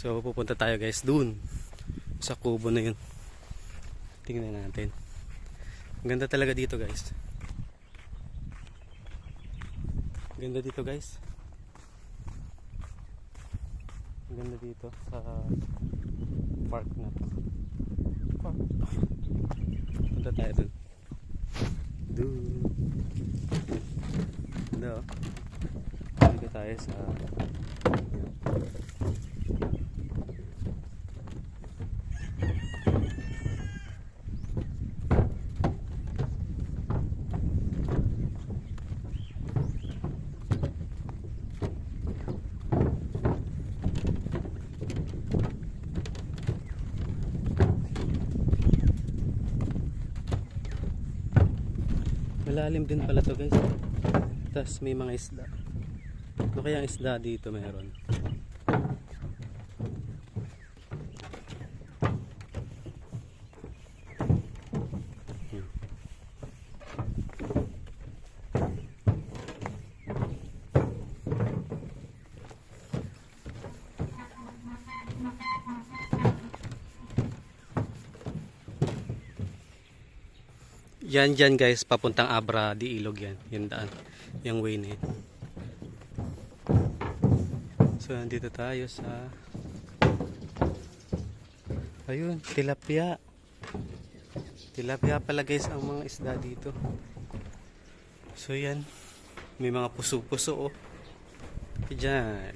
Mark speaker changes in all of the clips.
Speaker 1: So pupunta tayo guys dun sa kubo na yun. Tingnan natin. Ganda talaga dito guys. Ganda dito guys. Ganda dito sa park na to. Punta tayo dun. Ganda oh. Dito tayo sa malalim din pala to guys. Tapos may mga isda. Ano kaya ang isda dito meron? Yan dyan guys, papuntang Abra di Ilog yan. Yung daan, yung way na yun. So nandito tayo sa ayun, tilapia. Tilapia pala guys ang mga isda dito. So yan, may mga puso-puso oh. Diyan.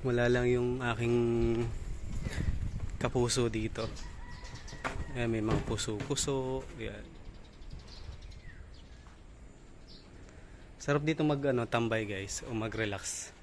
Speaker 1: Wala lang yung aking kapuso dito. Ayan, may mga puso-puso. Ayan. Sarap dito mag tambay guys o mag-relax.